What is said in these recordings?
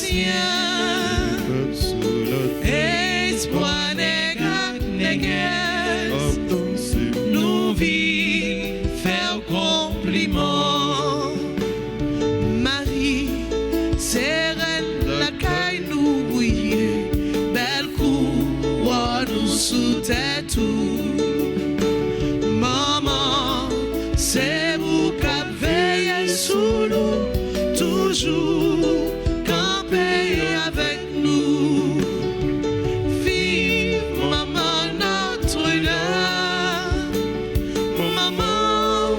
haïtien, espoir négresse, nous vîmes faire compliment. Marie, sereine, la caille nous bouillait, belle couronne nous sous tête. Maman, c'est vous qui veillez sous nous, toujours camper avec nous. Vive maman Notre-Dame, maman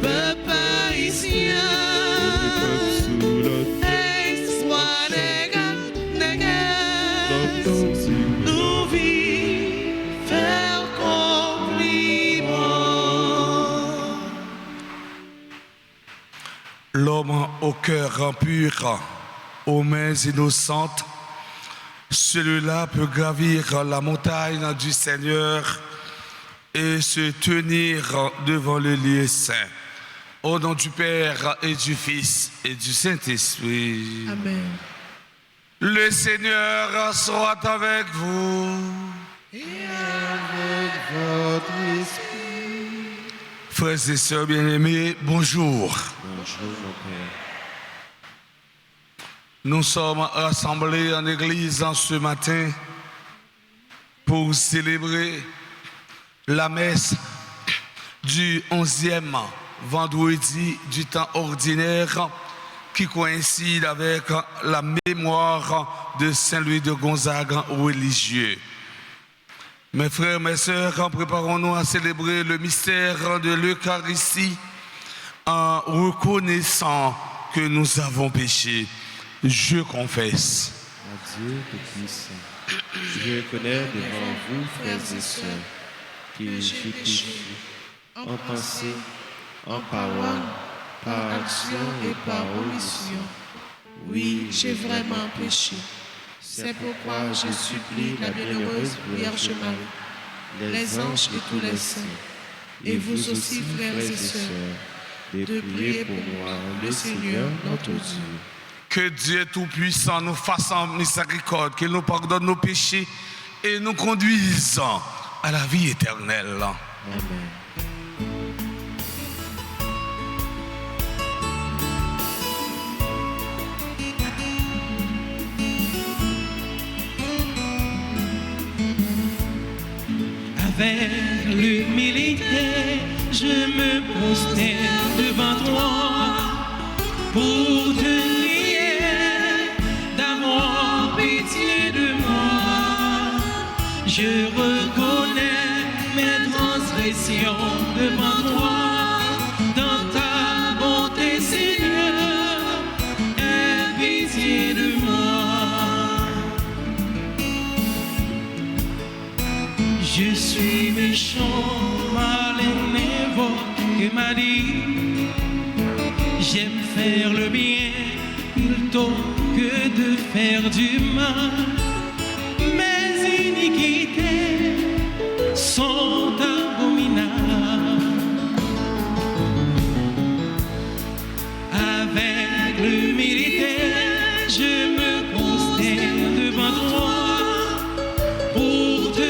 peuple haïtien, espoir négresse, nous vîmes faire compliment. L'homme au cœur pur, aux mains innocentes, celui-là peut gravir la montagne du Seigneur et se tenir devant le lieu saint. Au nom du Père et du Fils et du Saint-Esprit. Amen. Le Seigneur soit avec vous. Et avec votre esprit. Frères et sœurs bien-aimés, bonjour. Bonjour, mon Père. Nous sommes rassemblés en église ce matin pour célébrer la messe du 11e vendredi du temps ordinaire qui coïncide avec la mémoire de Saint Louis de Gonzague religieux. Mes frères, mes sœurs, préparons-nous à célébrer le mystère de l'Eucharistie en reconnaissant que nous avons péché. Je confesse. À Dieu Tout-Puissant, je reconnais devant vous, frères et sœurs, que j'ai péché en pensée, en parole, par action et par omission. Oui, j'ai vraiment péché. C'est pourquoi je supplie la bienheureuse Vierge Marie, les anges et tous les saints, et vous aussi, frères et sœurs, de prier pour moi, le Seigneur notre Dieu. Que Dieu Tout-Puissant nous fasse en miséricorde, qu'il nous pardonne nos péchés et nous conduise à la vie éternelle. Amen. Avec l'humilité, je me prosterne devant toi pour te prier d'avoir pitié de moi. Je reconnais mes transgressions devant toi. Dans ta bonté, Seigneur, aie pitié de moi. Je suis méchant, malin, évoqué, m'a dit. J'aime faire le bien plutôt que de faire du mal. Mes iniquités sont abominables. Avec l'humilité, je me prosterne devant toi pour te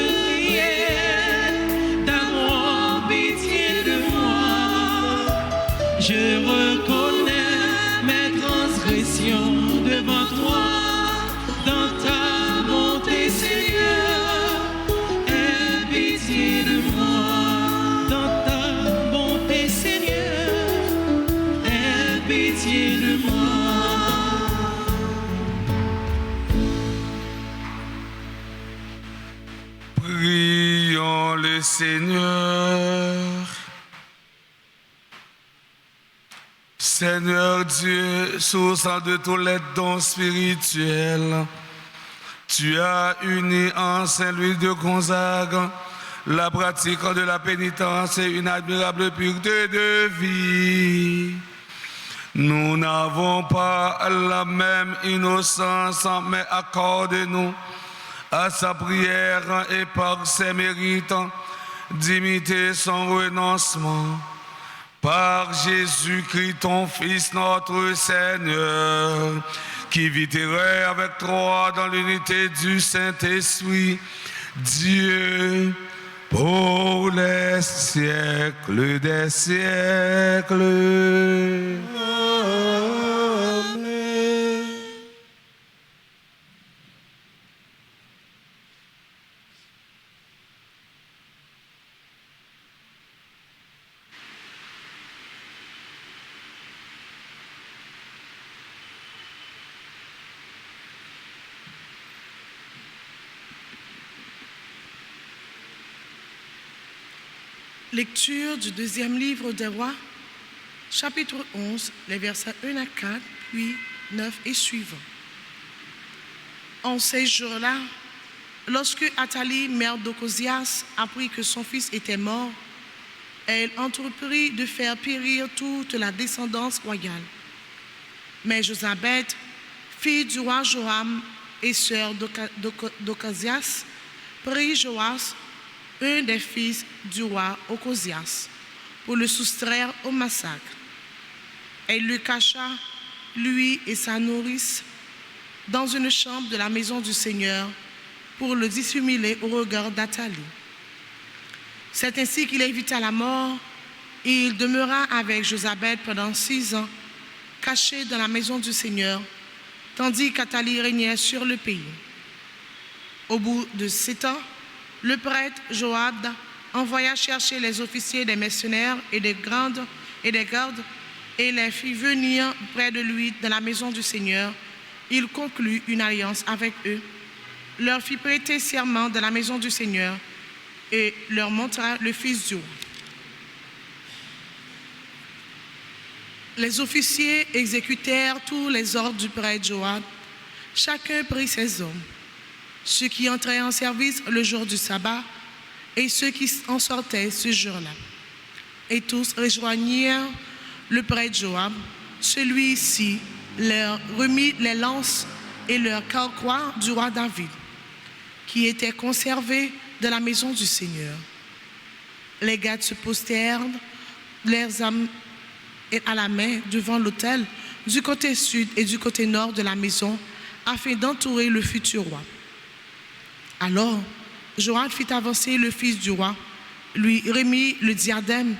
je reconnais mes transgressions devant toi. Dans ta bonté, Seigneur, aie pitié de moi. Dans ta bonté, Seigneur, aie pitié de moi. Prions le Seigneur. Seigneur Dieu, source de tous les dons spirituels, tu as uni en Saint Louis de Gonzague la pratique de la pénitence et une admirable pureté de vie. Nous n'avons pas la même innocence, mais accorde-nous à sa prière et par ses mérites d'imiter son renoncement. Par Jésus-Christ, ton Fils, notre Seigneur, qui vit et règne avec toi dans l'unité du Saint-Esprit, Dieu, pour les siècles des siècles. Amen. Lecture du deuxième livre des rois, chapitre 11, les versets 1 à 4, puis 9 et suivants. En ces jours-là, lorsque Athalie, mère d'Ocosias, apprit que son fils était mort, elle entreprit de faire périr toute la descendance royale. Mais Josabeth, fille du roi Joram et sœur d'Ocosias, prit Joas, un des fils du roi Ocosias, pour le soustraire au massacre. Elle le cacha, lui et sa nourrice, dans une chambre de la maison du Seigneur, pour le dissimuler au regard d'Athalie. C'est ainsi qu'il évita la mort, et il demeura avec Josabeth pendant 6 ans, caché dans la maison du Seigneur, tandis qu'Athalie régnait sur le pays. Au bout de 7 ans, le prêtre Joab envoya chercher les officiers des mercenaires et des gardes et les fit venir près de lui dans la maison du Seigneur. Il conclut une alliance avec eux, leur fit prêter serment dans la maison du Seigneur et leur montra le fils du roi. Les officiers exécutèrent tous les ordres du prêtre Joab. Chacun prit ses hommes, ceux qui entraient en service le jour du sabbat et ceux qui en sortaient ce jour-là. Et tous rejoignirent le prêtre Joab. Celui-ci leur remit les lances et leurs carquois du roi David, qui étaient conservés dans la maison du Seigneur. Les gardes se postèrent, leurs armes à la main devant l'autel du côté sud et du côté nord de la maison, afin d'entourer le futur roi. Alors, Joab fit avancer le fils du roi, lui remit le diadème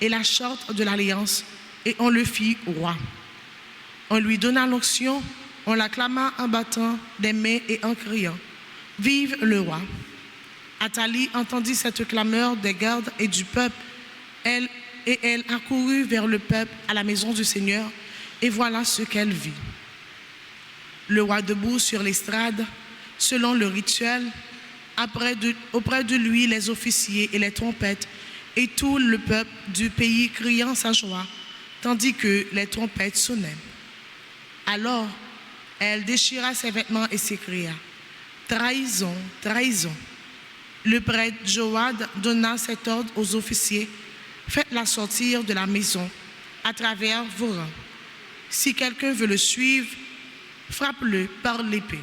et la charte de l'alliance, et on le fit roi. On lui donna l'onction, on l'acclama en battant des mains et en criant « Vive le roi !» Athalie entendit cette clameur des gardes et du peuple. Elle accourut vers le peuple à la maison du Seigneur, et voilà ce qu'elle vit. Le roi debout sur l'estrade, selon le rituel, auprès de lui les officiers et les trompettes, et tout le peuple du pays criant sa joie, tandis que les trompettes sonnaient. Alors, elle déchira ses vêtements et s'écria « Trahison, trahison !» Le prêtre Joab donna cet ordre aux officiers « Faites-la sortir de la maison à travers vos rangs. Si quelqu'un veut le suivre, frappe-le par l'épée. »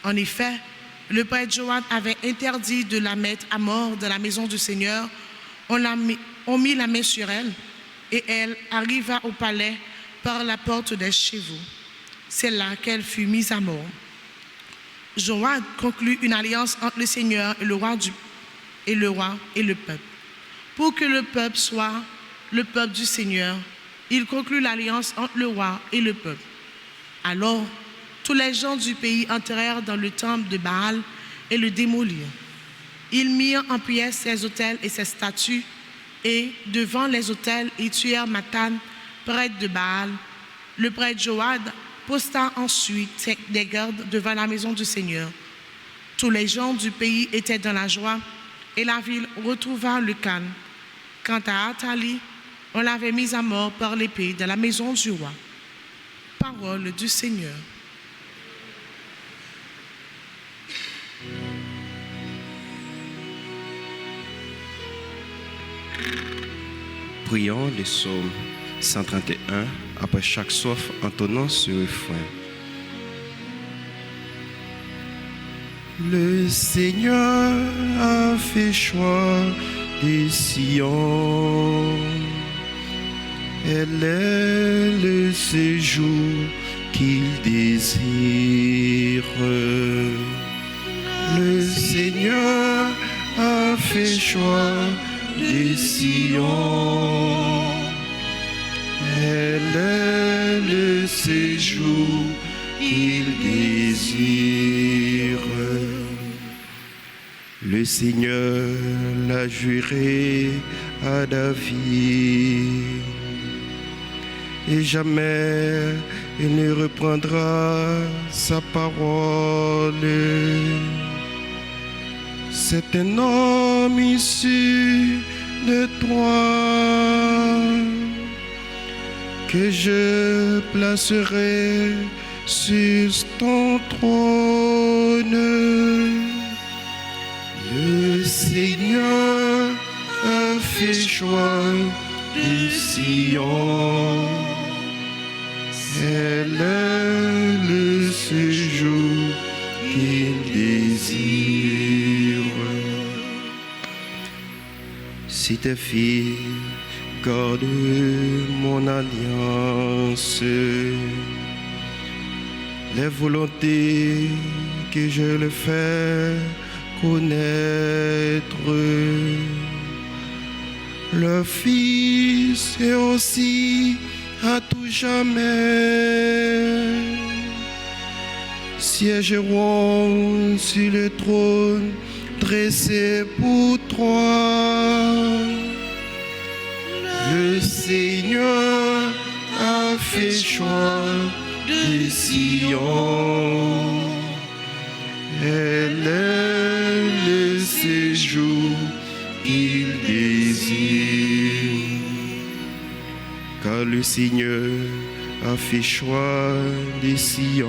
En effet, le prêtre Joab avait interdit de la mettre à mort dans la maison du Seigneur. On mit la main sur elle, et elle arriva au palais par la porte des chevaux. C'est là qu'elle fut mise à mort. Joab conclut une alliance entre le Seigneur et le roi et le peuple. Pour que le peuple soit le peuple du Seigneur, il conclut l'alliance entre le roi et le peuple. Alors, tous les gens du pays entrèrent dans le temple de Baal et le démolirent. Ils mirent en pièces ses autels et ses statues, et devant les autels, ils tuèrent Mathan, prêtre de Baal. Le prêtre Joab posta ensuite des gardes devant la maison du Seigneur. Tous les gens du pays étaient dans la joie, et la ville retrouva le calme. Quant à Athalie, on l'avait mise à mort par l'épée dans la maison du roi. Parole du Seigneur. Prions les psaumes 131 après chaque strophe entonnant ce refrain. Le Seigneur a fait choix de Sion. Elle est le séjour qu'il désire. Le Seigneur a fait choix de Sion. Elle est le séjour qu'il désire. Le Seigneur l'a juré à David, et jamais il ne reprendra sa parole. C'est un homme issu de toi que je placerai sur ton trône. Le Seigneur a fait choix de Sion. Elle est le séjour qu'il désire. Si tes filles gardent mon alliance, les volontés que je le fais connaître, leur Fils est aussi à tout jamais siégeront sur le trône dressé pour toi. Le Seigneur a fait choix de Sion. Elle est le séjour qu'il désire. Car le Seigneur a fait choix de Sion.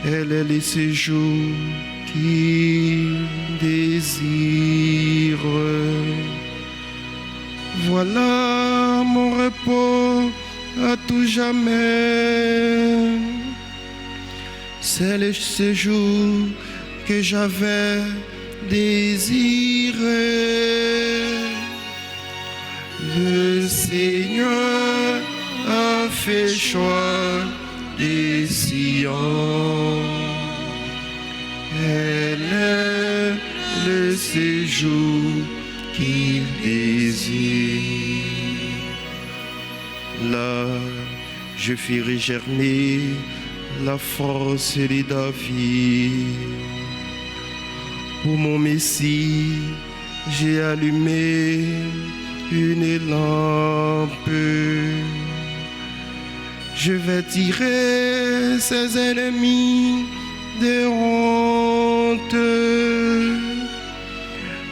Elle est le séjour qu'il désire. Voilà mon repos à tout jamais. C'est le séjour que j'avais désiré. Le Seigneur a fait choix de Sion. Elle est le séjour qu'il désire. Là, je ferai germer la force de David. Pour mon Messie, j'ai allumé une lampe. Je vais tirer ses ennemis de honte.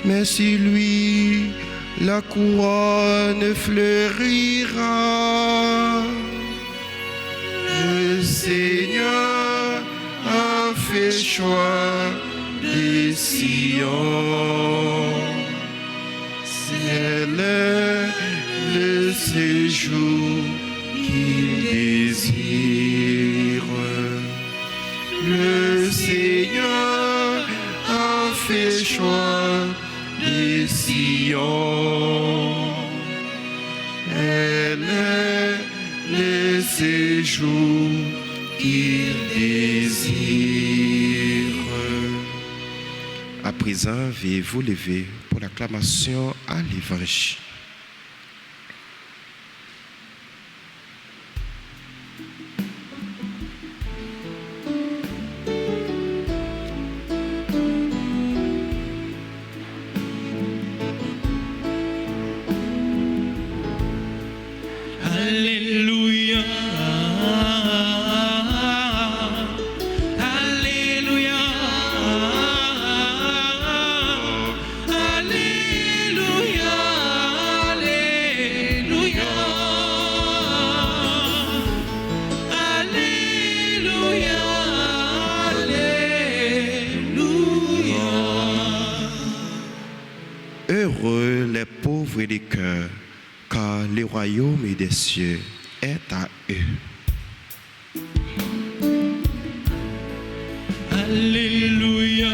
Mais sur lui, la couronne fleurira. Le Seigneur a fait choix de Sion. Elle est le séjour qu'il désire. Le Seigneur a fait choix de Sion. Elle est le séjour qu'il désire. À présent, veuillez vous lever pour l'acclamation à l'Évangile. Alléluia, Alléluia, Alléluia, Alléluia, Alléluia, Alléluia. Heureux les pauvres de cœur, car le royaume des cieux est à eux. Alléluia,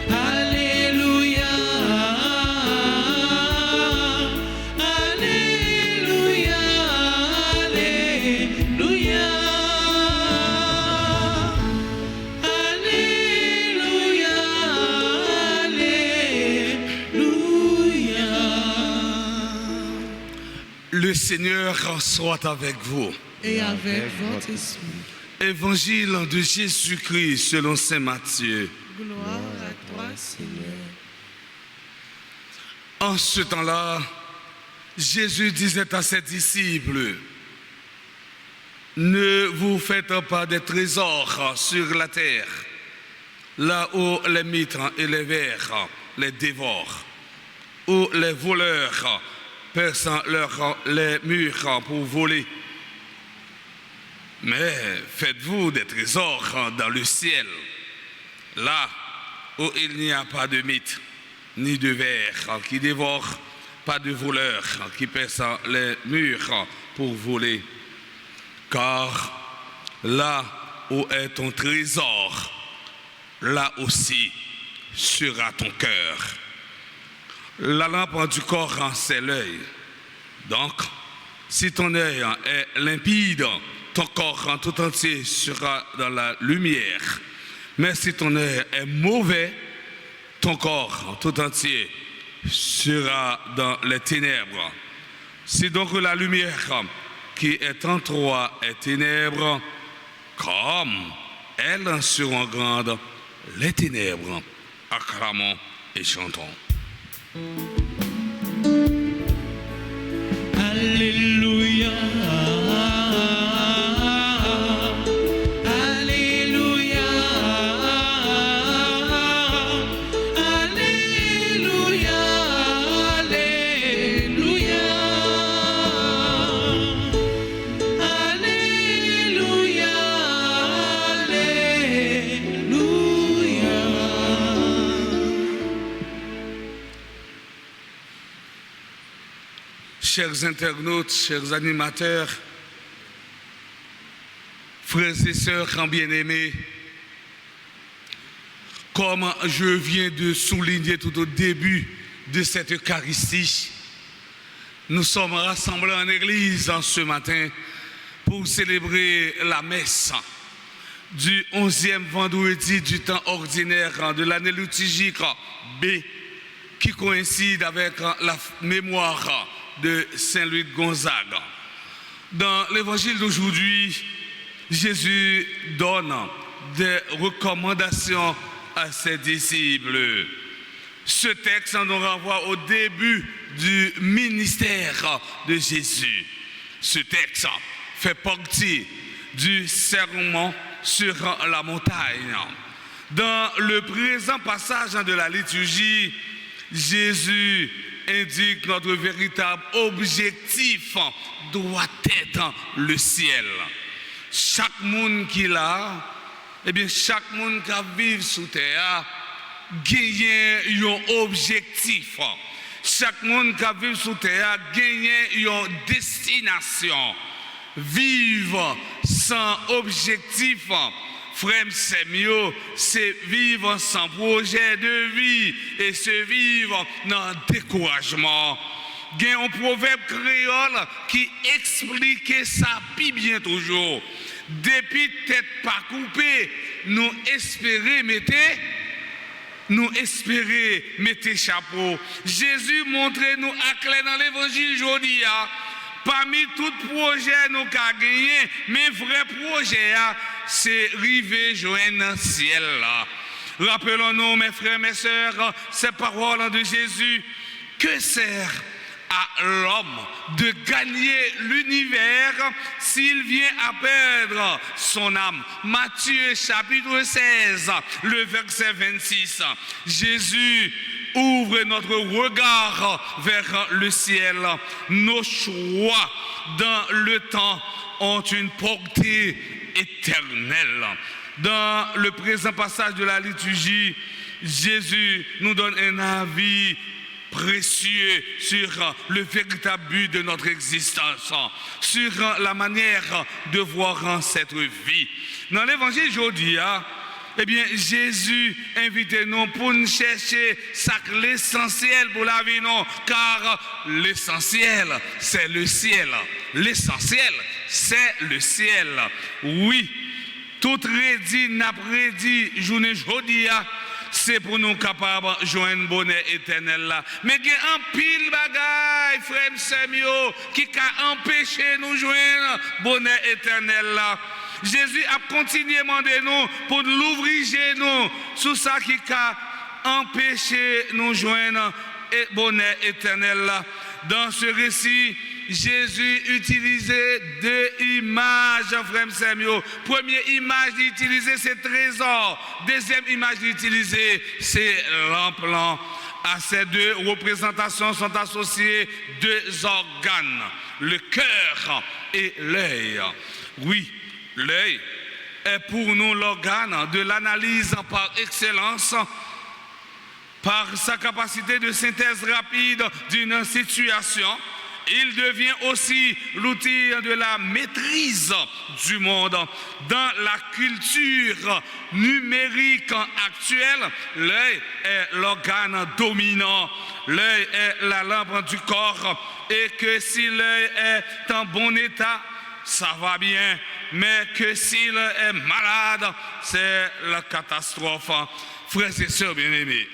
Alléluia, Alléluia, Seigneur soit avec vous. Et avec votre esprit. Évangile de Jésus-Christ selon saint Matthieu. Gloire à toi, Seigneur. En ce temps-là, Jésus disait à ses disciples, ne vous faites pas des trésors sur la terre, là où les mitres et les vers les dévorent, où les voleurs percent les murs pour voler. Mais faites-vous des trésors dans le ciel, là où il n'y a pas de mitres, ni de vers qui dévorent, pas de voleurs qui percent les murs pour voler. Car là où est ton trésor, là aussi sera ton cœur. La lampe du corps, c'est l'œil. Donc, si ton œil est limpide, ton corps tout entier sera dans la lumière. Mais si ton œil est mauvais, ton corps tout entier sera dans les ténèbres. Si donc la lumière qui est en toi est ténèbres, comme elles seront grandes, les ténèbres. Acclamons et chantons. Alléluia. Chers internautes, chers animateurs, frères et sœurs bien-aimés, comme je viens de souligner tout au début de cette Eucharistie, nous sommes rassemblés en église ce matin pour célébrer la messe du 11e vendredi du temps ordinaire de l'année liturgique B, qui coïncide avec la mémoire de Saint-Louis de Gonzague. Dans l'évangile d'aujourd'hui, Jésus donne des recommandations à ses disciples. Ce texte nous renvoie au début du ministère de Jésus. Ce texte fait partie du sermon sur la montagne. Dans le présent passage de la liturgie, Jésus indique notre véritable objectif doit être le ciel. Chaque monde qui l'a, chaque monde qui vit sous terre, gagne un objectif. Chaque monde qui vit sous terre gagne une destination. Vivre sans objectif, frère, c'est mieux, c'est vivre sans projet de vie et se vivre dans le découragement. Il y a un proverbe créole qui explique ça bien toujours. Depuis tête pas coupée, nous espérons mettre chapeau. Jésus montre nous à clair dans l'évangile aujourd'hui. Parmi tout projet nous avons gagné, mais vrai projet, c'est arriver joindre le ciel. Rappelons-nous, mes frères, mes sœurs, ces paroles de Jésus. Que sert à l'homme de gagner l'univers s'il vient à perdre son âme? Matthieu chapitre 16, le verset 26. Jésus ouvre notre regard vers le ciel. Nos choix dans le temps ont une portée éternelle. Dans le présent passage de la liturgie, Jésus nous donne un avis précieux sur le véritable but de notre existence, sur la manière de voir cette vie. Dans l'évangile aujourd'hui, Jésus invite nous pour nous chercher l'essentiel pour la vie, non, car l'essentiel, c'est le ciel. L'essentiel, c'est le ciel. Oui, tout rédit, n'a prédit, journée aujourd'hui, c'est pour nous capables de joindre bonheur éternel là. Mais il y a un pile bagaille, frère Samuel, qui a empêché nous joindre bonheur éternel là. Jésus a continué à demander nous pour l'ouvrir nous sur ça qui a empêché nous joindre bonheur éternel là. Dans ce récit, Jésus utilisait deux images, frère Samuel. Première image d'utiliser, c'est trésor. Deuxième image d'utiliser, c'est l'emploi. À ces deux représentations sont associés deux organes, le cœur et l'œil. Oui, l'œil est pour nous l'organe de l'analyse par excellence, par sa capacité de synthèse rapide d'une situation. Il devient aussi l'outil de la maîtrise du monde. Dans la culture numérique actuelle, l'œil est l'organe dominant. L'œil est la lampe du corps. Et que si l'œil est en bon état, ça va bien. Mais que s'il est malade, c'est la catastrophe. Frères et sœurs bien-aimés,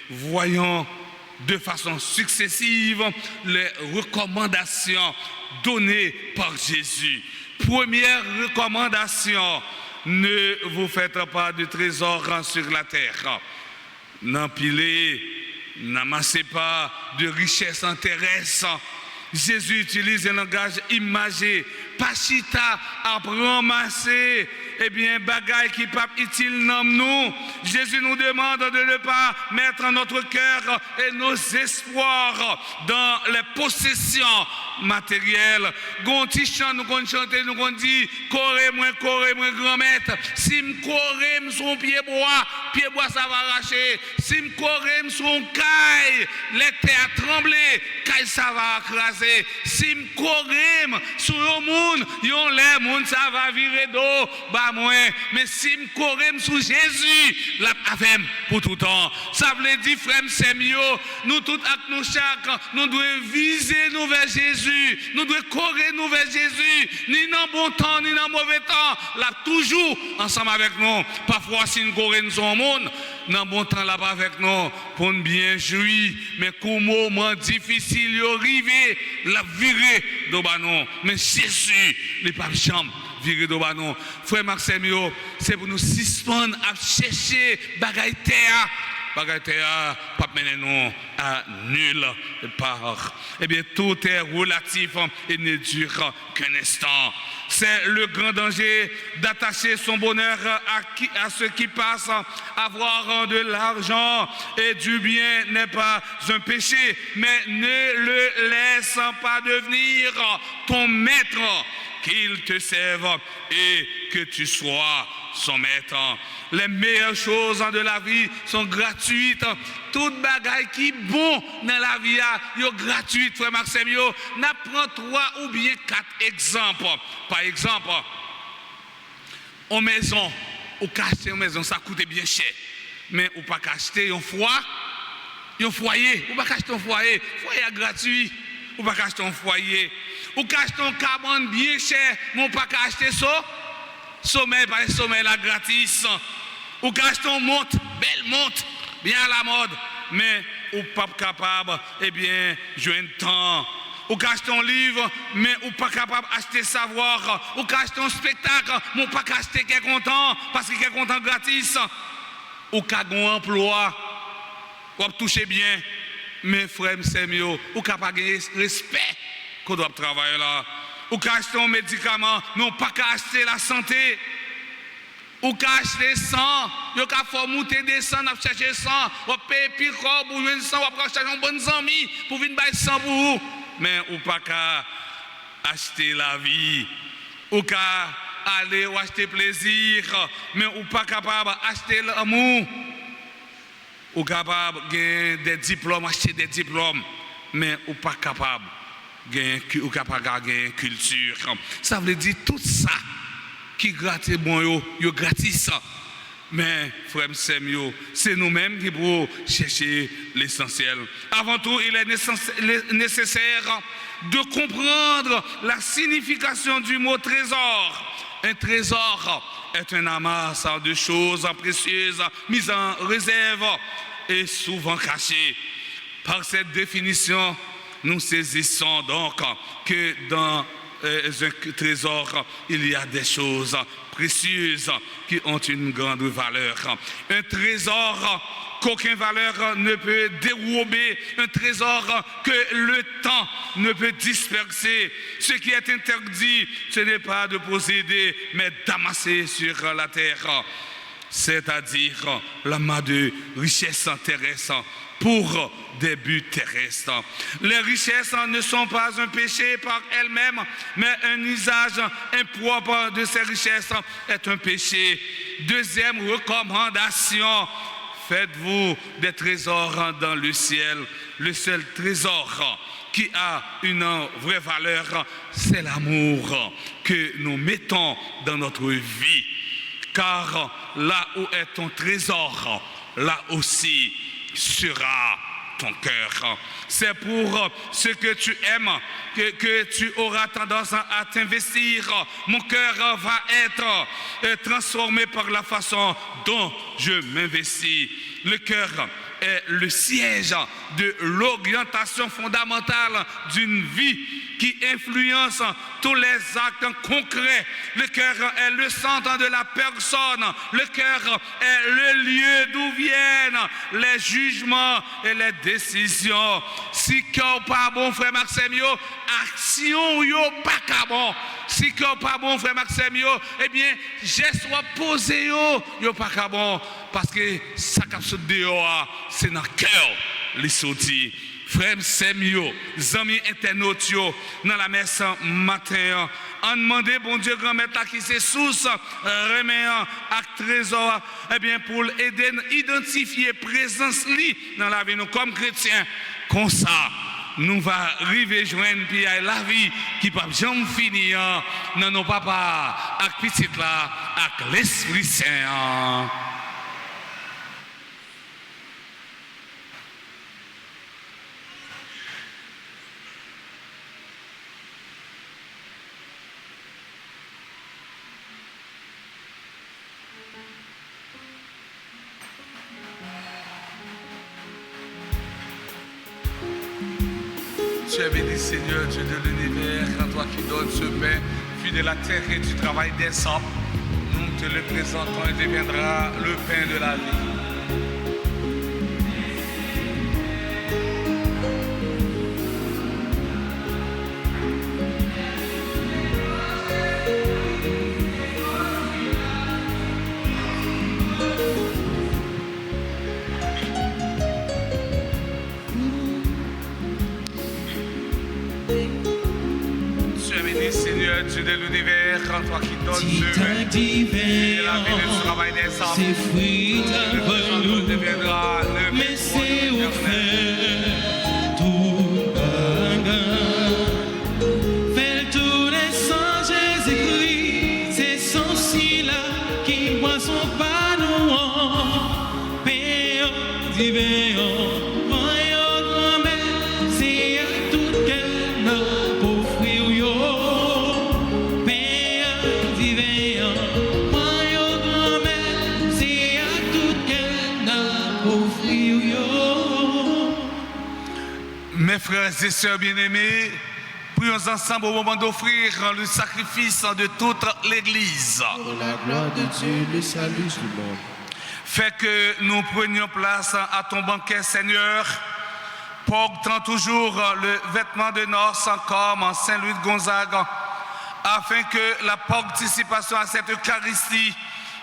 voyons de façon successive les recommandations données par Jésus. Première recommandation, ne vous faites pas de trésor sur la terre. N'empilez, n'amassez pas de richesses en terrestres. Jésus utilise un langage imagé, pas chita à ramasser, bagaille qui pas utile dans nous. Jésus nous demande de ne pas mettre notre cœur et nos espoirs dans les possessions matérielles. Gonti chant nous qu'on chante, nous qu'on dit, coré moi grand-mère. Si m'coré son pied bois ça va arracher. Si m'coré son caille, les terres trembler, caille ça va écraser. Si m'coré sur le monde, yon les monde ça va virer d'eau, bah moins. Mais si m'coré sur Jésus, la avec pour tout temps. Ça veut dire frère Samuel, nous tous avec nous chaque, nous devons viser nous vers Jésus. Nous devons courir nous vers Jésus, ni dans bon temps, ni dans mauvais temps, là toujours ensemble avec nous. Parfois, si nous courons son monde, dans bon temps là-bas avec nous, pour nous bien jouir, mais qu'au moment difficile, il arrive, la virer de nous. Mais Jésus, les papes chambre, virer de nous. Frère Maxime, c'est pour nous suspendre à chercher bagaille terre. Bagatéa, pas mener nous à nulle part. Eh bien, tout est relatif et ne dure qu'un instant. C'est le grand danger d'attacher son bonheur à ce qui passe. Avoir de l'argent et du bien n'est pas un péché, mais ne le laisse pas devenir ton maître, qu'il te serve et que tu sois son maître. Les meilleures choses de la vie sont gratuites. Toute bagaille qui est bon dans la vie est gratuite, frère Maxime. N'apprends 3 ou bien 4 exemples. Par exemple, en maison, ou acheter une maison, ça coûte bien cher. Mais ou pas acheter un foyer, ou pas acheter un foyer est gratuit. Ou pas acheter un foyer. Ou acheter un cabane bien cher, mais ou pas acheter ça. Sommeil, par sommeil là gratis. Ou acheter une montre, belle montre, bien à la mode, mais ou pas capable, jouer un temps. Ou acheter un livre, mais ou pas capable d'acheter savoir. Ou acheter un spectacle, mais ou pas acheter qui est content, parce qu'il est content gratis. Ou un emploi, ou toucher bien, mais frère Samuel, ou capable de respect qu'on doit travailler là. Ou acheter un médicament, mais ou pas acheter la santé. Ou acheter sang, yo ka faut monter descendre à chercher sang, ou payer picor pour jouer sang, ou acheter un bon ami pour venir bailler sang pour vous. Mais ou pas acheter la vie. Ou aller ou acheter plaisir, mais ou pas capable d'acheter l'amour. Ou capable de gagner des diplômes, acheter des diplômes, mais ou pas capable ou capable de gagner culture. Ça veut dire tout ça qui gratis bon yo gratis. Mais frère Samuel, c'est nous-mêmes qui pouvons chercher l'essentiel. Avant tout, il est nécessaire de comprendre la signification du mot trésor. Un trésor est un amas de choses précieuses mises en réserve et souvent cachées. Par cette définition, nous saisissons donc que dans un trésor, il y a des choses précieuses qui ont une grande valeur. Un trésor qu'aucune valeur ne peut dérober, un trésor que le temps ne peut disperser. Ce qui est interdit, ce n'est pas de posséder, mais d'amasser sur la terre, c'est-à-dire l'amas de richesses terrestres pour des buts terrestres. Les richesses ne sont pas un péché par elles-mêmes, mais un usage impropre de ces richesses est un péché. Deuxième recommandation, faites-vous des trésors dans le ciel. Le seul trésor qui a une vraie valeur, c'est l'amour que nous mettons dans notre vie. Car là où est ton trésor, là aussi sera ton cœur. C'est pour ce que tu aimes que tu auras tendance à t'investir. Mon cœur va être transformé par la façon dont je m'investis. Le cœur est le siège de l'orientation fondamentale d'une vie qui influence tous les actes concrets. Le cœur est le centre de la personne. Le cœur est le lieu d'où viennent les jugements et les décisions. Si cœur pas bon, frère Maxime, action yo pas bon. Si cœur pas bon, frère Maxime, eh bien, geste soit posé yo pas bon. Parce que ça capte dehors, c'est dans le cœur, les sorties. Frère Semio, amis internautes, dans la messe matin, on demande bon Dieu grand maître qui c'est source, remet acte trésor, eh bien pour aider à identifier présence li dans la vie nous comme chrétiens. Comme ça, nous va arriver joindre puis la vie qui pas jamais finir dans nos papas, avec petit là, avec l'Esprit Saint. Tu es béni, Seigneur, Dieu de l'univers, à toi qui donnes ce pain, puis de la terre et du travail des hommes. Nous te le présentons et deviendra le pain de la vie. Seigneur, Dieu de l'univers, en toi qui donne ce pain et la vie du travail des hommes, c'est fruit de nous, deviendra le pain mais c'est au fait tout bagarre. Fais tourner sans Jésus-Christ, c'est son si là qui boit son panou, pain divin. Mes frères et sœurs bien-aimés, prions ensemble au moment d'offrir le sacrifice de toute l'Église. Pour la gloire de Dieu, le salut du monde. Fais que nous prenions place à ton banquet, Seigneur, portant toujours le vêtement de noces comme en Saint-Louis de Gonzague, afin que la participation à cette Eucharistie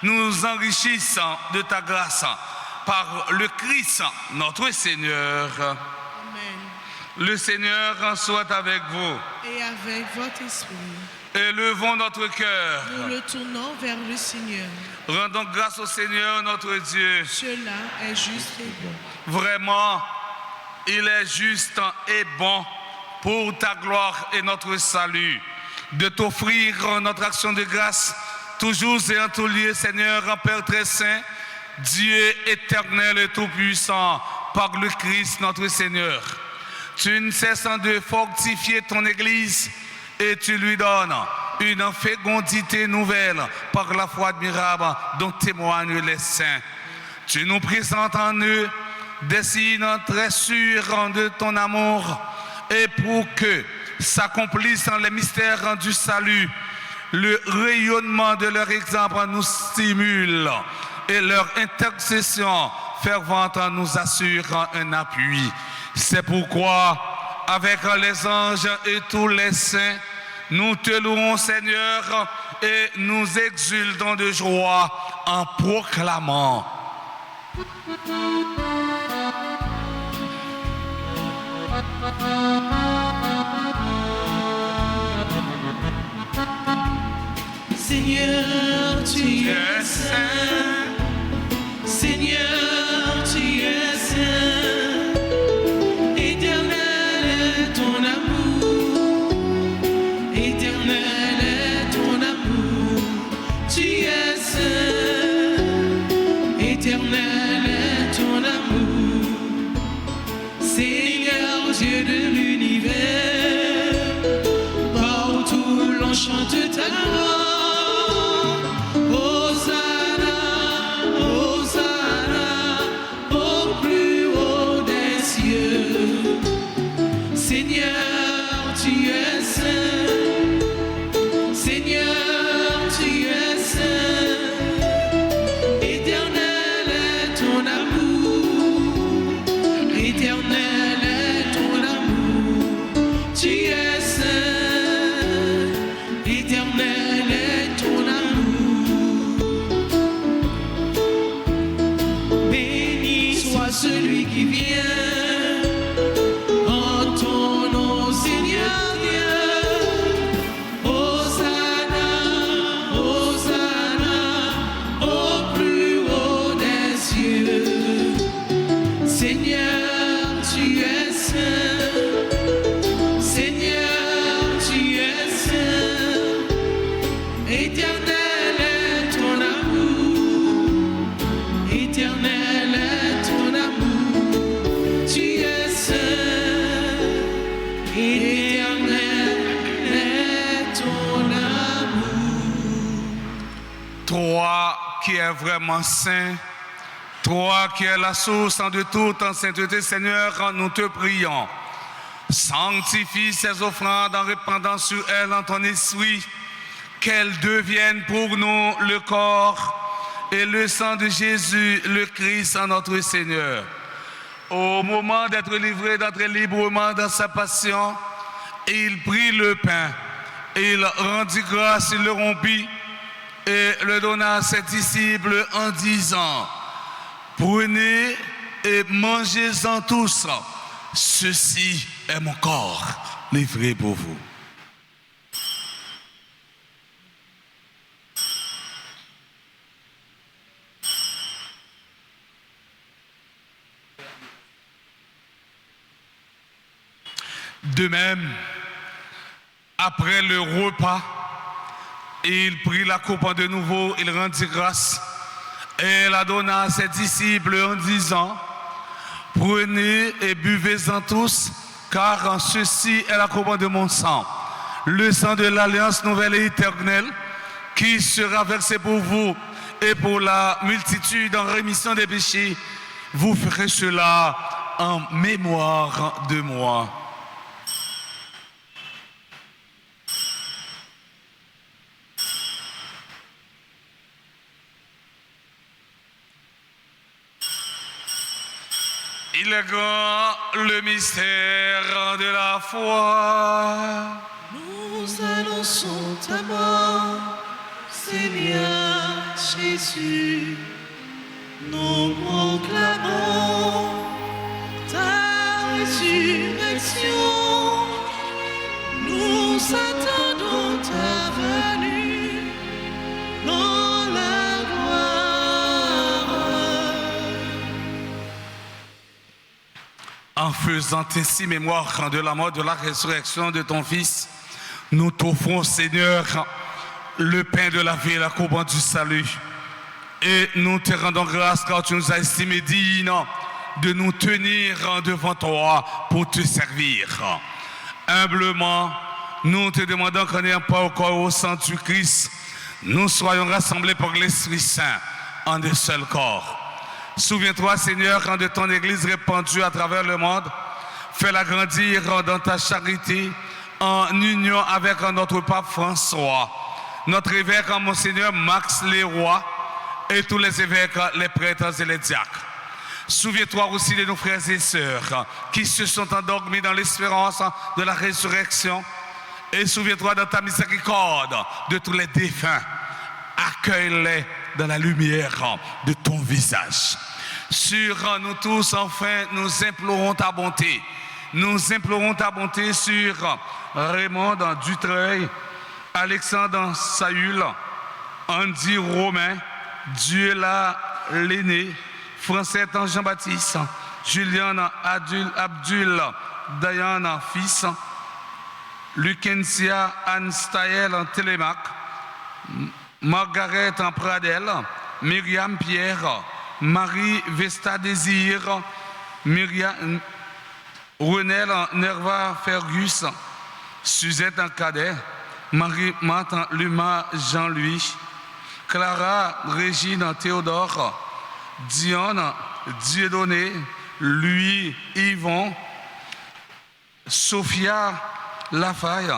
nous enrichisse de ta grâce par le Christ, notre Seigneur. Le Seigneur soit avec vous. Et avec votre esprit. Élevons notre cœur. Nous le tournons vers le Seigneur. Rendons grâce au Seigneur notre Dieu. Cela est juste et bon. Vraiment, il est juste et bon pour ta gloire et notre salut de t'offrir notre action de grâce toujours et en tout lieu, Seigneur, Père très saint, Dieu éternel et tout-puissant, par le Christ notre Seigneur. Tu ne cesses de fortifier ton Église et tu lui donnes une fécondité nouvelle par la foi admirable dont témoignent les saints. Tu nous présentes en eux des signes très sûrs de ton amour, et pour que s'accomplissent les mystères du salut, le rayonnement de leur exemple nous stimule et leur intercession fervente nous assure un appui. C'est pourquoi, avec les anges et tous les saints, nous te louons, Seigneur, et nous exultons de joie en proclamant. Seigneur, tu es saint. Seigneur, tu es saint. Éternel est ton amour. Éternel est ton amour. Tu es saint. Éternel est ton amour. Seigneur, Dieu de l'univers, partout l'on chante ta gloire. Seigneur, tu es saint. Seigneur, tu es saint. Éternel est ton amour. Éternel est ton amour. Tu es saint. Éternel est ton amour. Béni soit celui qui vient. Toi qui es vraiment saint, toi qui es la source de toute en sainteté, Seigneur, nous te prions. Sanctifie ces offrandes en répandant sur elles en ton esprit, qu'elles deviennent pour nous le corps et le sang de Jésus, le Christ, notre Seigneur. Au moment d'être livré, d'entrer librement dans sa passion, il prit le pain, il rendit grâce, il le rompit et le donna à ses disciples en disant: prenez et mangez-en tous, ceci est mon corps livré pour vous. De même, après le repas, il prit la coupe de nouveau, il rendit grâce et la donna à ses disciples en disant: prenez et buvez-en tous, car ceci est la coupe de mon sang, le sang de l'alliance nouvelle et éternelle, qui sera versé pour vous et pour la multitude en rémission des péchés. Vous ferez cela en mémoire de moi. Il est grand le mystère de la foi. Nous annonçons ta mort, Seigneur Jésus. Nous proclamons ta résurrection. Nous attendons ta venue dans la gloire. En faisant ainsi mémoire de la mort, de la résurrection de ton Fils, nous t'offrons, Seigneur, le pain de la vie et la coupe du salut. Et nous te rendons grâce car tu nous as estimés dignes de nous tenir devant toi pour te servir. Humblement, nous te demandons qu'en ayant pas au corps au sang du Christ, nous soyons rassemblés par l'Esprit Saint en un seul corps. Souviens-toi, Seigneur, quand de ton Église répandue à travers le monde, fais-la grandir dans ta charité, en union avec notre pape François, notre évêque, Monseigneur Max Leroy, et tous les évêques, les prêtres et les diacres. Souviens-toi aussi de nos frères et sœurs qui se sont endormis dans l'espérance de la résurrection. Et souviens-toi dans ta miséricorde de tous les défunts. Accueille-les dans la lumière de ton visage. Sur nous tous, enfin, nous implorons ta bonté. Nous implorons ta bonté sur Raymond Dutreuil, Alexandre Saül, Andy Romain, Dieu-la l'aîné, Francette Jean-Baptiste, Julian Abdul Diane fils, Lucentia Anne Staël Télémac, Margaret Pradel, Myriam Pierre, Marie Vesta Désir, Myriam Renel Nerva Fergus, Suzette Cadet, Marie-Marthe Luma Jean-Louis, Clara Régine Théodore, Dionne Dieudonné, Louis Yvon, Sophia Lafaille.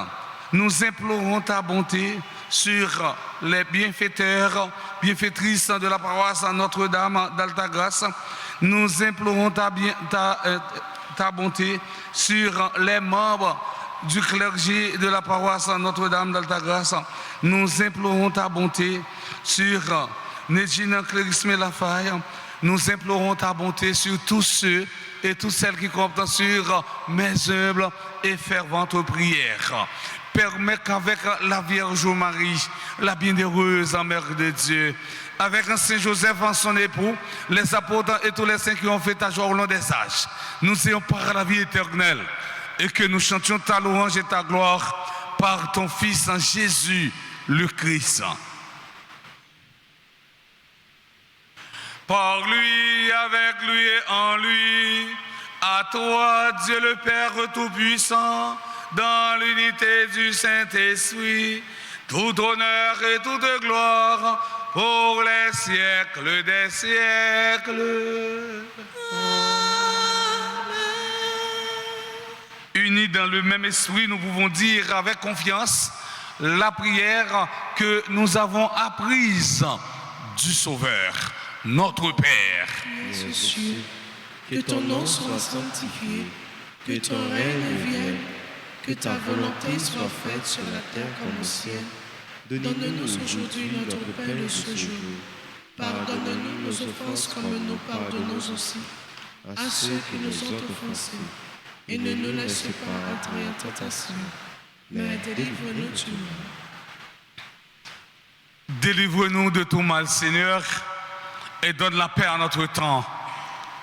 Nous implorons ta bonté sur les bienfaiteurs, bienfaitrices de la paroisse Notre-Dame d'Altagrace. Nous implorons ta bonté sur les membres du clergé de la paroisse Notre-Dame d'Altagrace. Nous implorons ta bonté sur Nedjina Clérisme Lafaille. Nous implorons ta bonté sur tous ceux et toutes celles qui comptent sur mes humbles et ferventes prières. Permets qu'avec la Vierge Marie, la bienheureuse Mère de Dieu, avec un Saint Joseph en son époux, les apôtres et tous les saints qui ont fait ta joie au long des âges, nous ayons part à la vie éternelle et que nous chantions ta louange et ta gloire par ton Fils Jésus le Christ. Par lui, avec lui et en lui, à toi, Dieu le Père Tout-Puissant, dans l'unité du Saint-Esprit, tout honneur et toute gloire pour les siècles des siècles. Amen. Unis dans le même esprit, nous pouvons dire avec confiance la prière que nous avons apprise du Sauveur, notre Père. Jésus, que ton nom soit sanctifié, que ton règne vienne, que ta volonté soit faite sur la terre comme au ciel. Donne-nous aujourd'hui notre pain de ce jour. Pardonne-nous nos offenses comme nous pardonnons aussi à ceux qui nous ont offensés. Et ne nous laisse pas entrer en tentation, mais délivre-nous du mal. Délivre-nous de tout mal, Seigneur, et donne la paix à notre temps.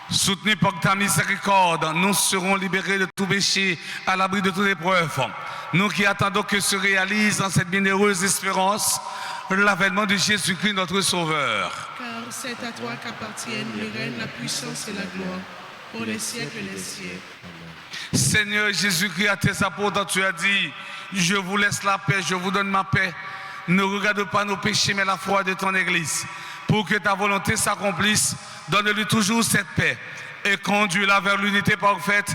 Soutenus par ta miséricorde, nous serons libérés de tout péché, à l'abri de toute épreuve. Nous qui attendons que se réalise dans cette bienheureuse espérance l'avènement de Jésus-Christ, notre Sauveur. Car c'est à toi qu'appartiennent le règne, la puissance et la gloire, pour les siècles des siècles. Seigneur Jésus-Christ, à tes apôtres, tu as dit, je vous laisse la paix, je vous donne ma paix. Ne regarde pas nos péchés, mais la foi de ton Église. Pour que ta volonté s'accomplisse, donne-lui toujours cette paix et conduis-la vers l'unité parfaite,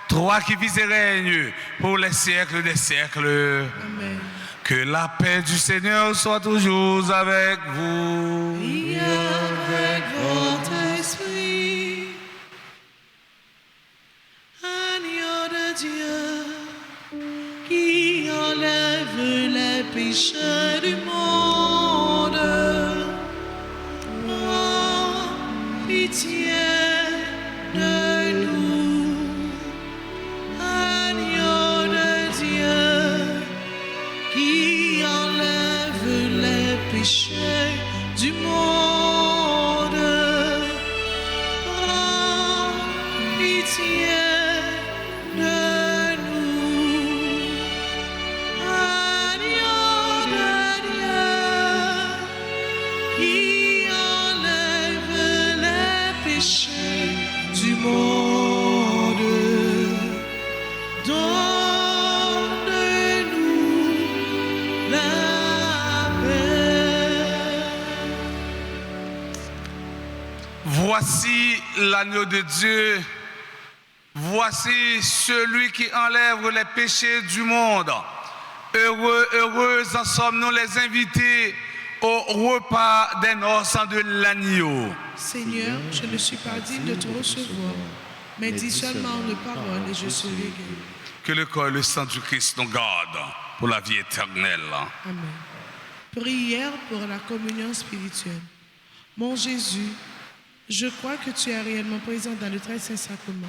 toi qui vis et règnes pour les siècles des siècles. Amen. Que la paix du Seigneur soit toujours avec vous. Et avec votre esprit, agneau de Dieu, qui enlève les péchés du monde, pitié de nous, agneau de Dieu, qui enlève les péchés du monde. Prends pitié de nous, agneau de Dieu, qui enlève les péchés du monde. Donne-nous voici l'agneau de Dieu. Voici celui qui enlève les péchés du monde. Heureux, heureuses en sommes-nous les invités au repas des noces de l'agneau. Seigneur, je ne suis pas digne de te recevoir, mais dis seulement une parole et je serai guéri. Que le corps et le sang du Christ nous gardent pour la vie éternelle. Amen. Prière pour la communion spirituelle. Mon Jésus, je crois que tu es réellement présent dans le très saint sacrement.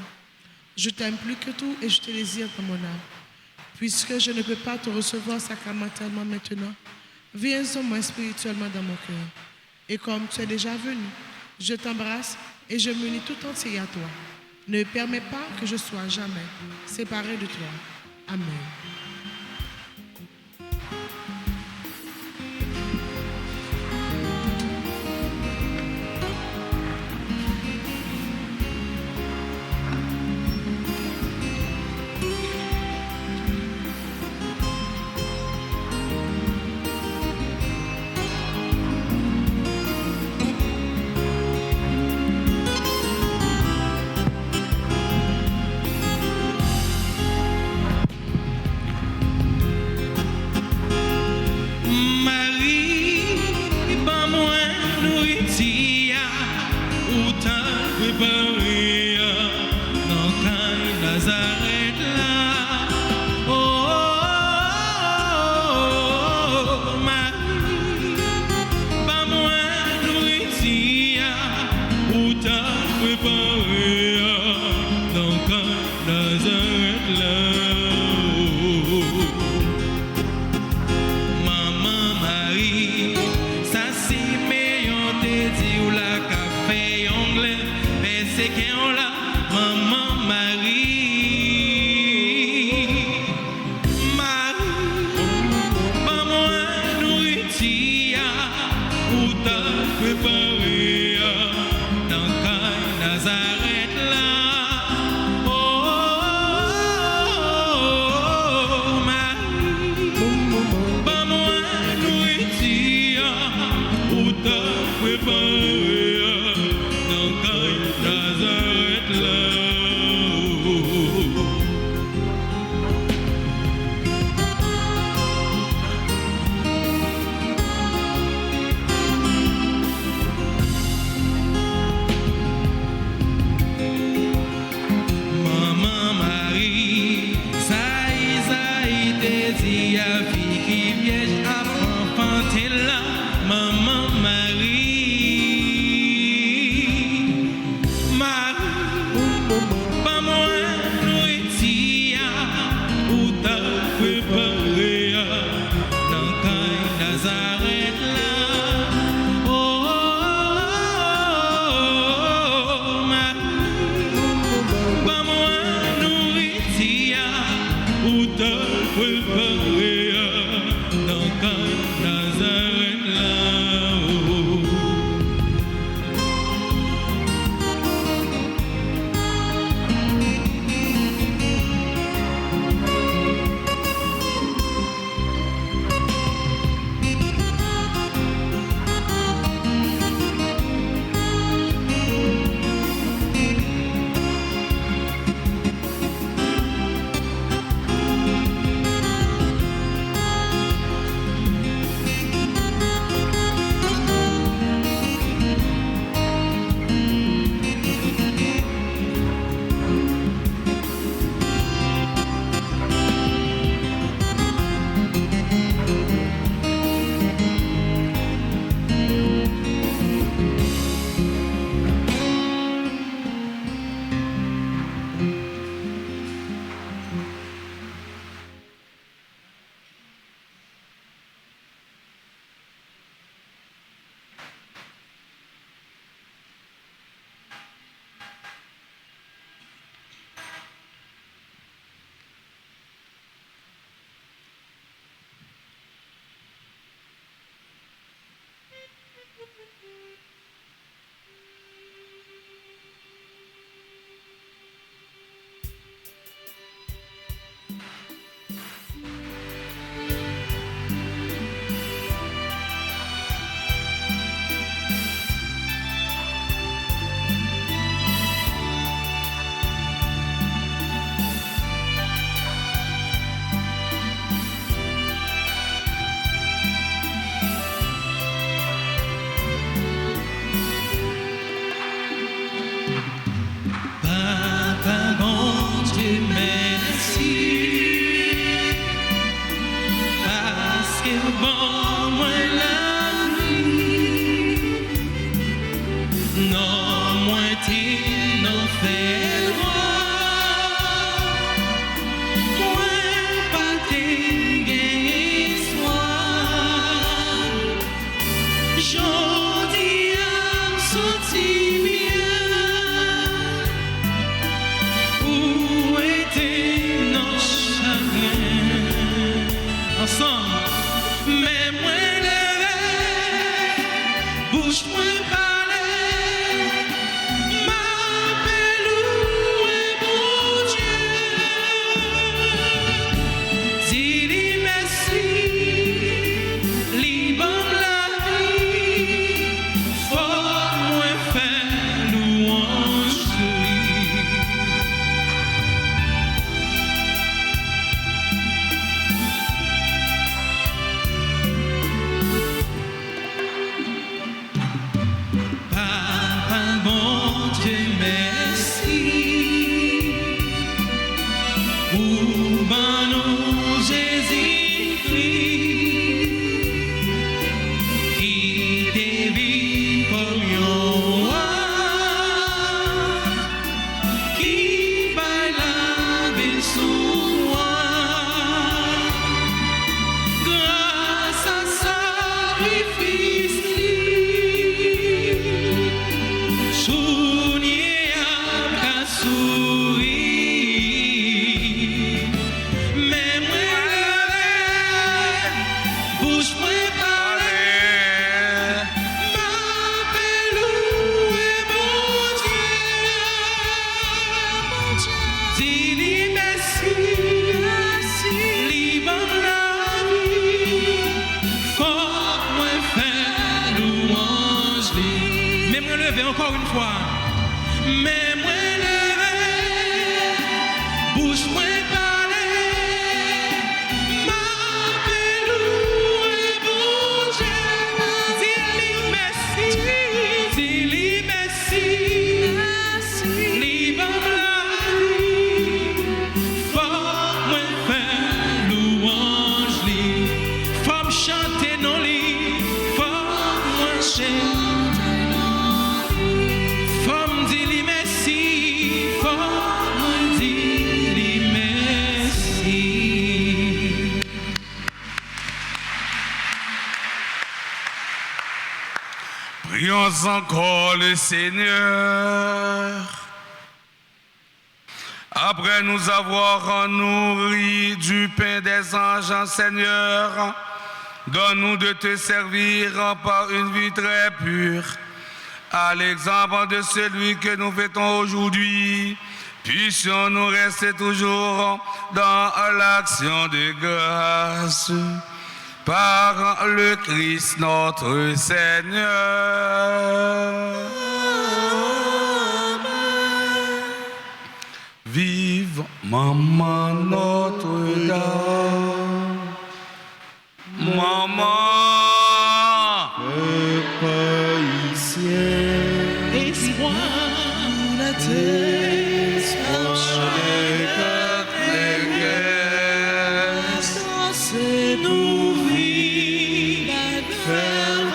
Je t'aime plus que tout et je te désire dans mon âme. Puisque je ne peux pas te recevoir sacramentellement maintenant, viens en moi spirituellement dans mon cœur. Et comme tu es déjà venu, je t'embrasse et je m'unis tout entier à toi. Ne permets pas que je sois jamais séparé de toi. Amen. Jodi am sorti bien. Où était nos chagrins? Ensemble. Mais moi levé, bouche moi parler, m'appelle où est mon Dieu. Dis-lui merci, li bon la vie, faut moi faire louange de lui. Papa, bon Dieu, merci. Pour ben nous Jésus-Christ, qui te vit comme un roi, qui baille la vie sous moi. Grâce à sacrifice, Sounier a souri, mais moi levé, bouche moi parler, m'appelle où est mon Dieu. Dis-lui merci, li bon la vie, faut moi faire louange li. Mais moi levé encore une fois. Mais moi levé, bouche moi parler, m'appelle où est mon Dieu. Dis-lui merci, li bon la vie, faut moi faire louange li, faut me chanter non li, faut moi chanter. Faut me dire merci, faut me dire merci. Prions encore le Seigneur. Après nous avoir nourris du pain des anges, Seigneur, donne-nous de te servir par une vie très pure, à l'exemple de celui que nous fêtons aujourd'hui. Puissions-nous rester toujours dans l'action de grâce par le Christ notre Seigneur. Vive Maman Notre-Dame, Maman, Païsien, Espoir pour la terre, c'est nous vies, faire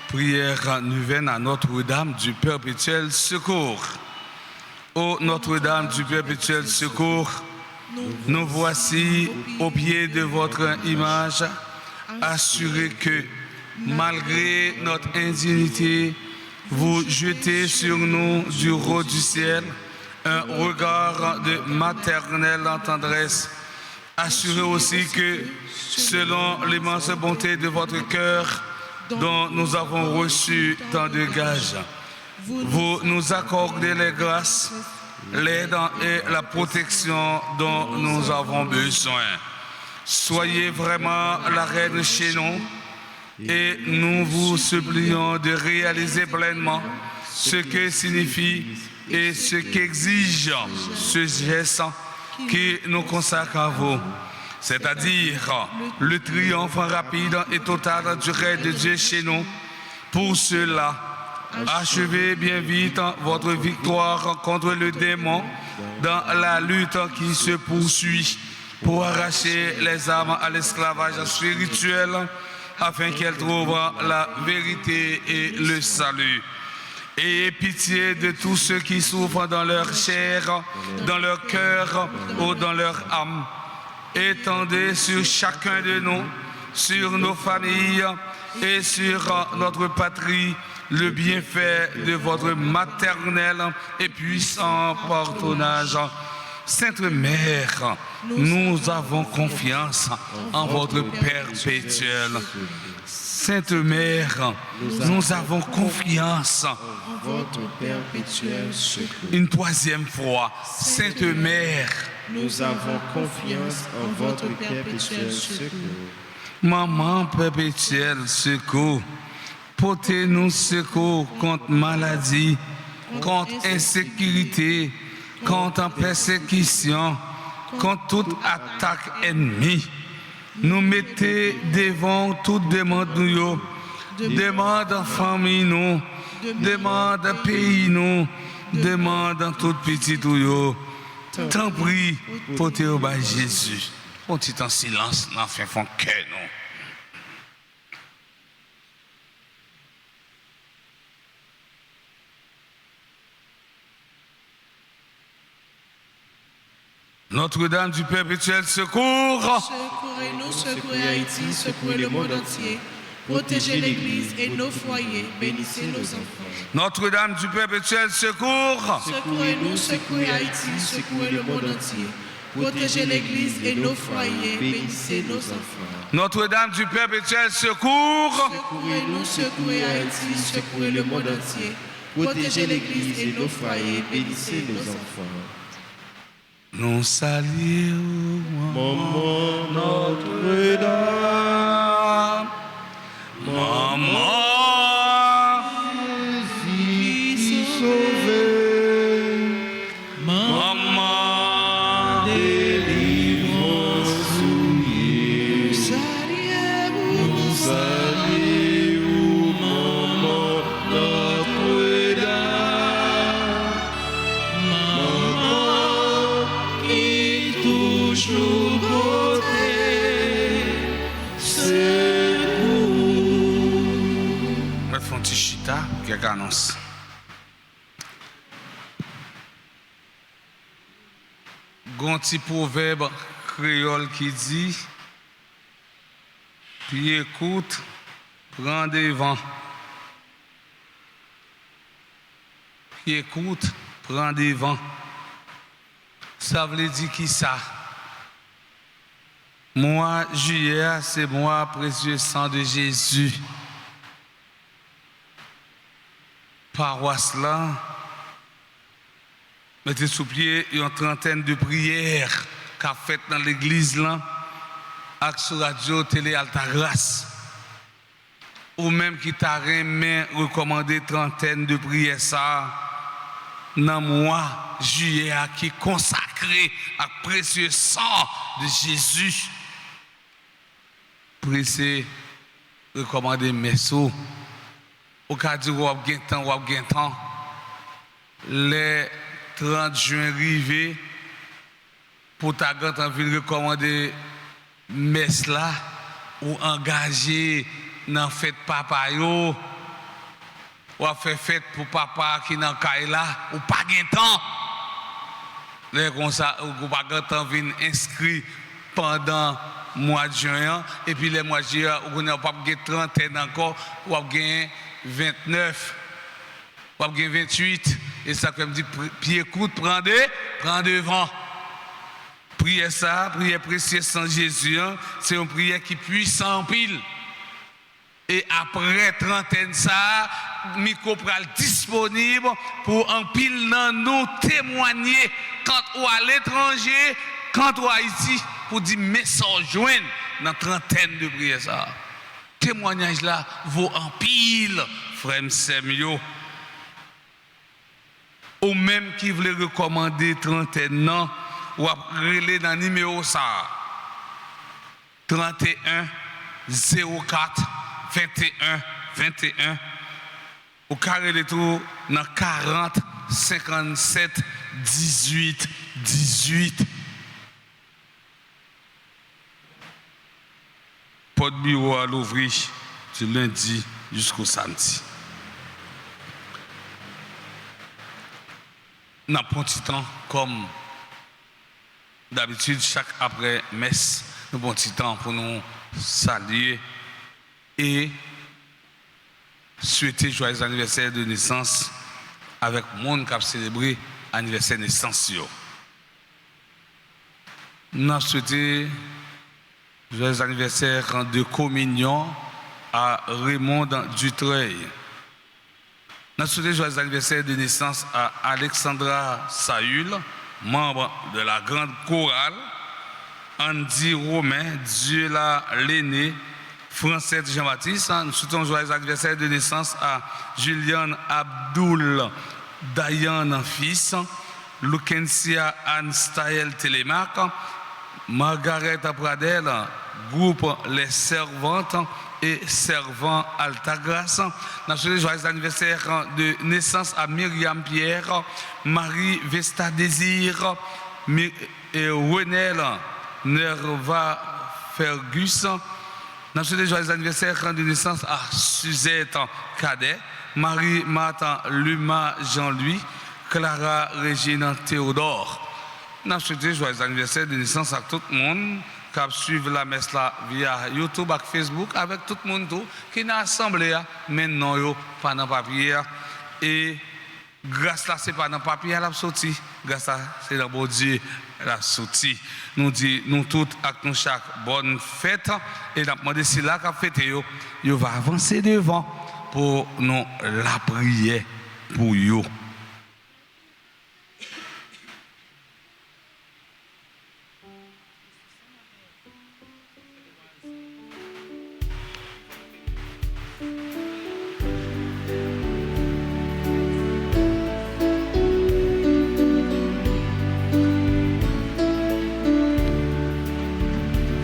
prière nouvelle à Notre-Dame du perpétuel secours. Ô Notre-Dame du perpétuel secours, nous voici au pied de votre image, assurés que, malgré notre indignité, vous jetez sur nous du haut du ciel un regard de maternelle tendresse. Assurés aussi que, selon l'immense bonté de votre cœur, dont nous avons reçu tant de gages, vous nous accordez les grâces, l'aide et la protection dont nous avons besoin. Soyez vraiment la reine chez nous et nous vous supplions de réaliser pleinement ce que signifie et ce qu'exige ce geste qui nous consacre à vous, c'est-à-dire le triomphe rapide et total du règne de Dieu chez nous. Pour cela, achevez bien vite votre victoire contre le démon dans la lutte qui se poursuit pour arracher les âmes à l'esclavage spirituel afin qu'elles trouvent la vérité et le salut. Ayez pitié de tous ceux qui souffrent dans leur chair, dans leur cœur ou dans leur âme. Étendez sur chacun de nous sur nos familles et sur notre patrie le bienfait de votre maternel et puissant pardonnage. Sainte Mère, nous avons confiance en votre perpétuel. Sainte Mère, nous avons confiance en votre perpétuel secours. Une troisième fois, Sainte Mère, nous avons confiance en votre perpétuel secours. Maman perpétuelle secours, portez-nous secours contre maladie, contre insécurité, contre persécution, contre toute attaque ennemie. Nous mettez devant toute demande nous, demande en famille nous, demande en pays nous, demande en toute petite nous. Tant prie, portez au bas Jésus. On dit en silence, n'en fait font que nous. Notre-Dame du perpétuel secours. Secourez-nous, secourez Haïti, secourez le monde entier. Protégez l'Église et nos foyers, bénissez nos enfants. Notre-Dame du perpétuel secours. Secourez-nous, secourez Haïti, secourez le monde entier. Protégez l'Église et nos foyers, bénissez nos enfants. Notre-Dame du perpétuel secours. Secourez-nous, secourez Haïti, secourez le monde entier. Protégez l'Église et nos foyers, bénissez nos enfants. Nous saluons, Maman Notre-Dame, Maman, Jésus sauvé, Maman, délivrance souillée. Nous saluons, Maman Notre-Dame, Maman qui toujours côté, secours. le font chita, quelques annonces. Gon petit proverbe créole qui dit, puis écoute, prends des vents. Puis écoute, prends des vents. Ça veut dire qui ça? Moi, juillet, c'est moi, précieux sang de Jésus. Paroisse là, mettez sous pied une trentaine de prières qu'a faites dans l'église là, avec sur radio, télé, Alta Grâce. Ou même qui t'a recommandé trentaine de prières ça, dans le mois juillet qui est consacré à précieux sang de Jésus. Pressé, recommander messo. Au cas où vous avez un temps, les 30 juin arrivé, pour ta grande envie de recommander messe là, ou engager dans fête papa yo, ou faire fête pour papa qui dans caille là, ou pas de temps. Les comme ça, ou pas de temps vient inscrit pendant mois de juin, et puis les mois de juin, vous n'avez pas de 30 encore, ou avez 29, ou avez 28, et ça comme dit, pied écoute, prends devant. Prière ça, prière précieuse sans Jésus, c'est une prière qui puissante en pile. Et après trentaine ça, micro pral disponible pour en pile dans nous témoigner quand ou à l'étranger, quand ou à Haïti, pour dire message joindre dans trentaine de prières ça. Témoignage là vaut en pile, frère Semio. Ou même qui voulait recommander trentaine non, ou à relais dans numéro ça. 31 04 21 21 au carré de tout dans 40 57 18 18. Pas de bureau à l'ouvrir du lundi jusqu'au samedi. N'a pas de temps comme d'habitude chaque après messe un bon petit temps pour nous saluer et souhaiter joyeux anniversaire de naissance avec le monde qui a célébré l'anniversaire de naissance. Nous avons souhaité joyeux anniversaire de communion à Raymond Dutreuil. Nous avons souhaité joyeux anniversaire de naissance à Alexandra Saül, membre de la grande chorale, Andy Romain, Dieu l'a l'aîné, Francette Jean-Baptiste. Nous souhaitons joyeux anniversaire de naissance à Julian Abdul Dayan fils, Lukencia Anne Staël Télémac, Margaret Pradel, groupe Les Servantes et Servants Altagrace. Nous souhaitons joyeux anniversaire de naissance à Myriam Pierre, Marie Vesta Désir, et Renel Nerva Fergus. Nous souhaitons joyeux anniversaire de naissance à Suzette Cadet, Marie-Martha Luma Jean-Louis, Clara Régine Théodore. Nous souhaitons joyeux anniversaire de naissance à tout le monde qui a suivi la messe là via YouTube et Facebook, avec tout le monde qui est assemblé maintenant, pas dans le papier. Et grâce là, ce n'est pas dans le papier, elle a sorti. Grâce là, c'est dans bon Dieu, elle a sorti. Nous disons, nous tous, avec nous chaque bonne fête. Et nous demandons si là, qu'a fêté, il va avancer devant pour nous la prière pour eux.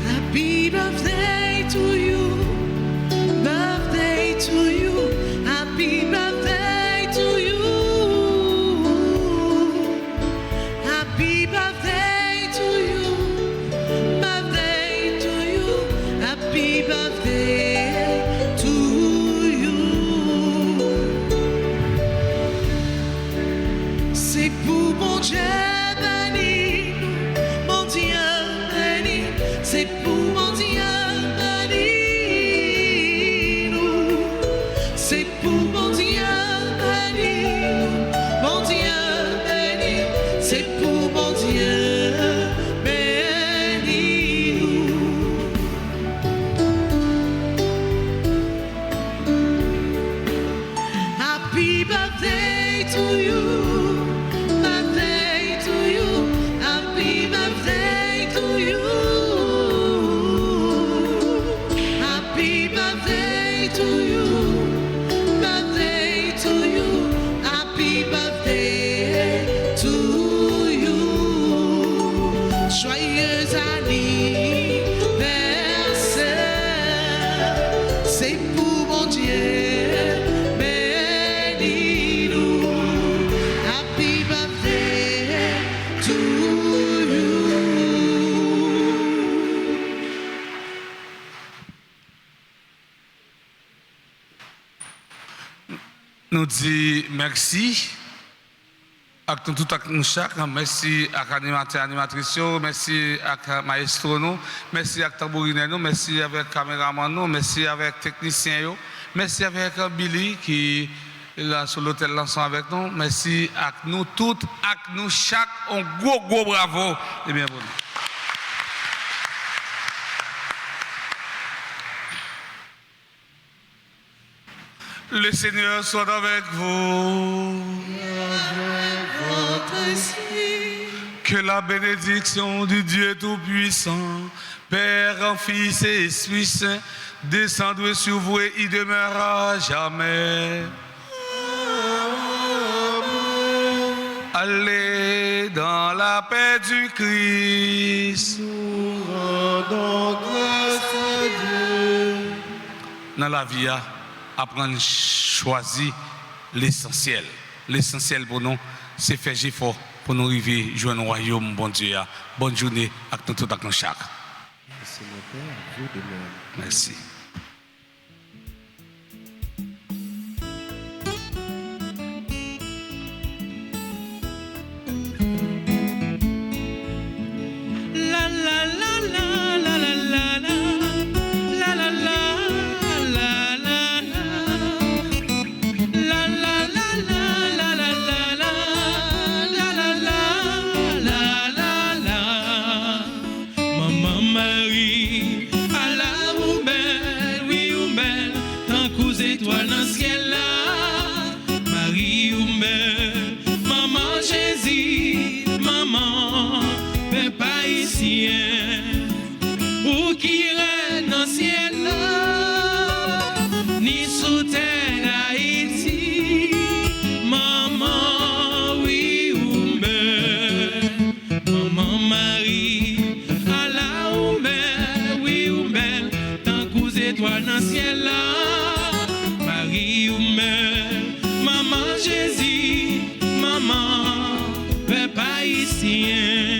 Happy birthday to you, birthday to you, happy birthday to you, happy birthday to you, birthday to you, happy birthday to you. C'est pour mon Dieu béni, mon Dieu béni, c'est pour mon Dieu béni, nous. C'est pour mon Dieu béni, mon Dieu béni, c'est pour mon Dieu béni, nous. Happy birthday to you, birthday to you, happy birthday to you, happy birthday to you, birthday to you, happy birthday to you. Joyeux anniversaire, c'est pour mon Dieu béni, nous. Happy birthday to you. Nous disons merci à tout nous chaque, merci à l'animateur, animatrice, merci à maestro nous, merci à tambourine nous, merci avec caméraman nous, merci avec technicien, merci avec Billy qui est là sur l'hôtel ensemble avec nous, merci à nous toutes, à nous chaque, un gros bravo et bien bon. Le Seigneur soit avec vous. Votre esprit, Que la bénédiction du Dieu Tout-Puissant, Père, Fils et Esprit Saint, descende sur vous et y demeurera jamais. Allez dans la paix du Christ. Nous rendons grâce à Dieu. Dans la vie, apprendre à choisir l'essentiel. L'essentiel pour nous, c'est faire effort pour nous arriver à joindre le royaume, bon Dieu. Bonne journée à nous tous, à nous chaque. C'est mon Père, vous de même. Merci. La la la la la la la. haïtien.